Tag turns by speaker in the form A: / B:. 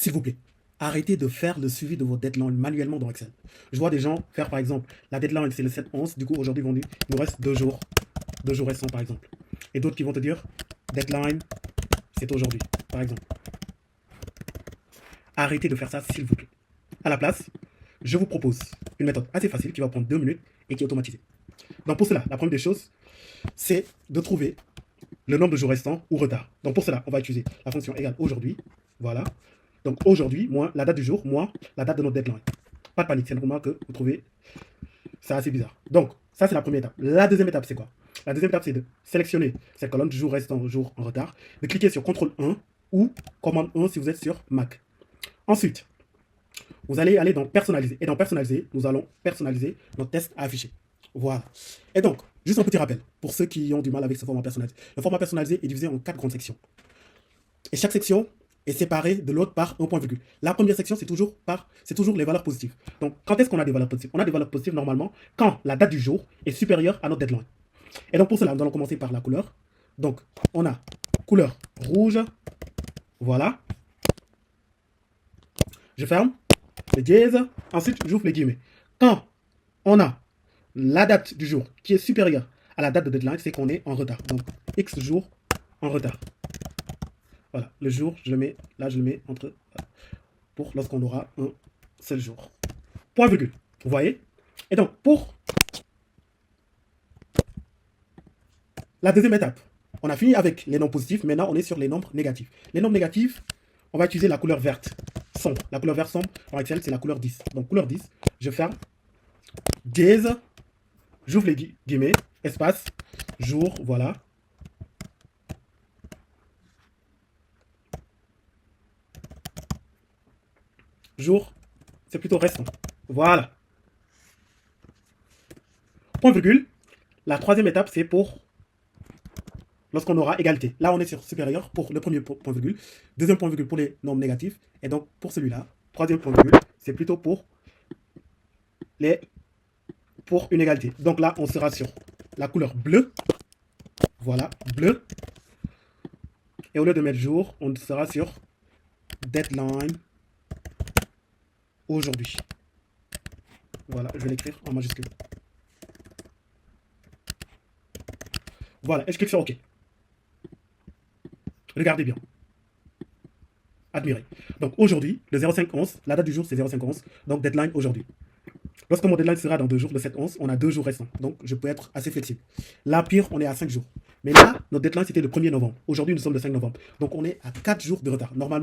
A: s'il vous plaît, arrêtez de faire le suivi de vos deadlines manuellement dans Excel. Je vois des gens faire par exemple, la deadline c'est le 7-11, du coup aujourd'hui il nous reste 2 jours récents par exemple. Et d'autres qui vont te dire, deadline c'est aujourd'hui, par exemple. Arrêtez de faire ça s'il vous plaît. À la place, je vous propose une méthode assez facile qui va prendre 2 minutes et qui est automatisée. Donc pour cela, la première des choses, c'est de trouver le nombre de jours restants ou retard. Donc pour cela, on va utiliser la fonction égale aujourd'hui. Voilà. Donc aujourd'hui, moins la date du jour, moins la date de notre deadline. Pas de panique, c'est normal que vous trouvez ça assez bizarre. Donc, ça c'est la première étape. La deuxième étape, c'est quoi? La deuxième étape, c'est de sélectionner cette colonne, jour restant, jour en retard, de cliquer sur CTRL 1 ou commande 1 si vous êtes sur Mac. Ensuite, vous allez aller dans personnaliser. Et dans personnaliser, nous allons personnaliser notre test à afficher. Voilà. Et donc, juste un petit rappel, pour ceux qui ont du mal avec ce format personnalisé. Le format personnalisé est divisé en 4 grandes sections. Et chaque section est séparée de l'autre par un point virgule. La première section, c'est toujours les valeurs positives. Donc, quand est-ce qu'on a des valeurs positives? On a des valeurs positives normalement quand la date du jour est supérieure à notre deadline. Et donc, pour cela, nous allons commencer par la couleur. Donc, on a couleur rouge. Voilà. Je ferme le dièse. Ensuite, j'ouvre les guillemets. Quand on a la date du jour qui est supérieure à la date de deadline, c'est qu'on est en retard. Donc, X jours en retard. Voilà, le jour, je le mets entre, pour lorsqu'on aura un seul jour. Point virgule, vous voyez? Et donc, pour la deuxième étape, on a fini avec les nombres positifs, maintenant on est sur les nombres négatifs. Les nombres négatifs, on va utiliser la couleur verte sombre. La couleur verte sombre, en Excel, c'est la couleur 10. Donc, couleur 10, je ferme, dièse, j'ouvre les guillemets, espace, jour, voilà. Jour, c'est plutôt restant. Voilà. Point virgule. La troisième étape, c'est pour lorsqu'on aura égalité. Là, on est sur supérieur pour le premier point virgule. Deuxième point virgule pour les nombres négatifs. Et donc, pour celui-là, troisième point virgule, c'est plutôt pour une égalité. Donc là, on sera sur la couleur bleue. Voilà, bleu. Et au lieu de mettre jour, on sera sur deadline aujourd'hui. Voilà, je vais l'écrire en majuscule. Voilà, et je clique sur OK. Regardez bien. Admirez. Donc aujourd'hui, le 05-11, la date du jour c'est 05-11, donc deadline aujourd'hui. Lorsque mon deadline sera dans 2 jours, le 7-11, on a 2 jours restants. Donc je peux être assez flexible. Là, pire, on est à 5 jours. Mais là, notre deadline c'était le 1er novembre. Aujourd'hui, nous sommes le 5 novembre. Donc on est à 4 jours de retard. Normalement,